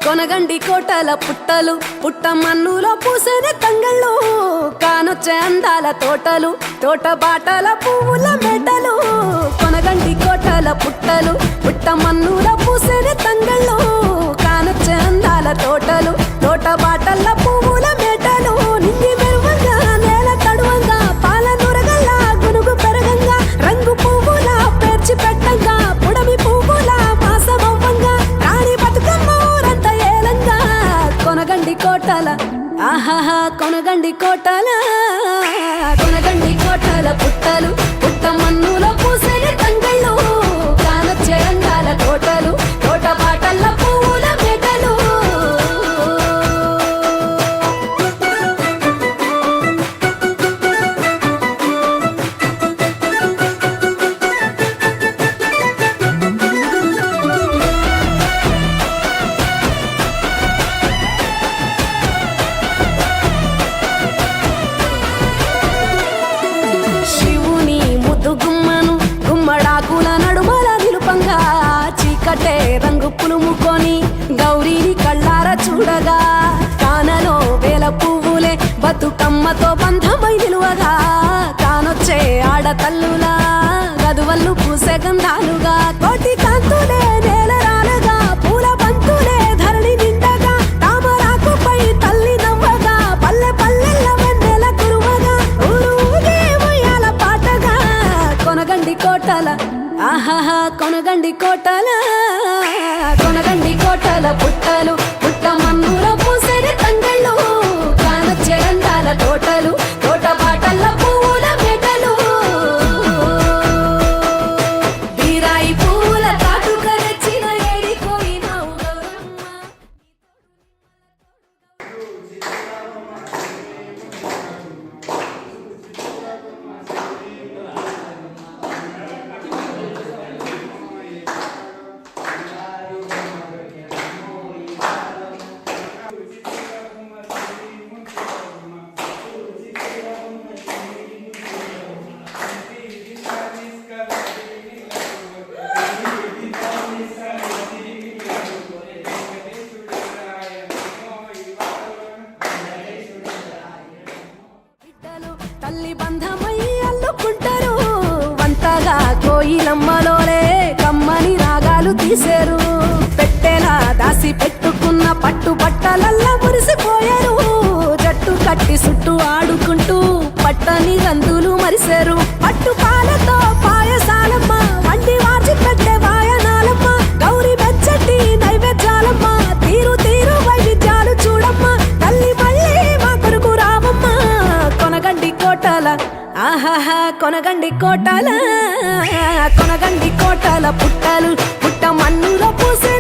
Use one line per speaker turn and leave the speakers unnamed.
కొనగండి కోటల పుట్టలు పుట్ట మన్నులో పూసిన తంగళ్ళు కానొచ్చే అందాల తోటలు తోట బాటల పువ్వుల మెడలు కొనగండి కోటల పుట్టలు పుట్ట మన్నులో పూసిన తంగళ్ళు కానొచ్చే అందాల తోటలు తోట బాటల పువ్వుల మెడలు నింగి మెరువంగా నేల తడువంగా పాల నురగల్లా గునుగు పెరగంగా రంగు పువ్వుల పేర్చి పెట్టంగా పుడమి పువ్వుల మాసమవ్వంగా రాణి బతుకమ్మ ఊరంతా ఏలంగా కొనగండి కోటల ఆహాహా కొనగండి కోటల కొనగండి కోటల పుట్టలు పుట్ట మన్నులో పూసిన తంగళ్ళు కానొచ్చే అందాల తోటలు తోట బాటల పువ్వుల మెడలు శివుని ముద్దు గుమ్మను గుమ్మడాకుల నడుమల నిలుపంగా చీకటే రంగు పులుముకొని గౌరీని కళ్ళార చూడగా కానలో వేల పువ్వులే బతుకమ్మతో బంధమై నిలువగా కానొచ్చే ఆడతల్లులా గదువల్లు పూసే గంధాలుగా కోటి కాంతులే నేల రాలగా పూల బంతులే ధరణి నిండగా తామరాకుపై తల్లి నవ్వగా పల్లె పల్లెల్ల వెన్నెల కురువగా ఊరు ఊగే ఉయ్యాల పాటగా కొనగండి కోటల ఆహాహా కొనగండి కోటల కొనగండి కోటల పుట్టలు పుట్ట మన్నులో పూసిన తంగళ్ళు కానొచ్చే అందాల తోటలు తోట బాటల పువ్వుల మెడలు బీరాయి పువ్వుల తాటుక తెచ్చిన ఏడిపోయినావు గౌరమ్మ బిడ్డలు తల్లి బంధమై అల్లుకుంటారు వంటగా కోయిలమ్మలోనే కమ్మని రాగాలు తీశారు పెట్టేలా దాసి పెట్టుకున్న పట్టు బట్టలల్లా మురిసిపోయారు జట్టు కట్టి చుట్టూ ఆడుకుంటూ పట్టని రందులు మరిశారు పట్టు పాలతో పాయసాలమ్మ వండి వాచి పెట్టే వాయనాలమ్మ గౌరీ మెచ్చటి నైవేద్యాలమ్మ తీరు తీరు వైవిధ్యాలు చూడమ్మ తల్లి మళ్ళీ మా కొరకు రావమ్మ కొనగండి కోటల ఆహాహా కొనగండి కోటల కొనగండి కోటల పుట్టలు పుట్ట మన్నులో పూసే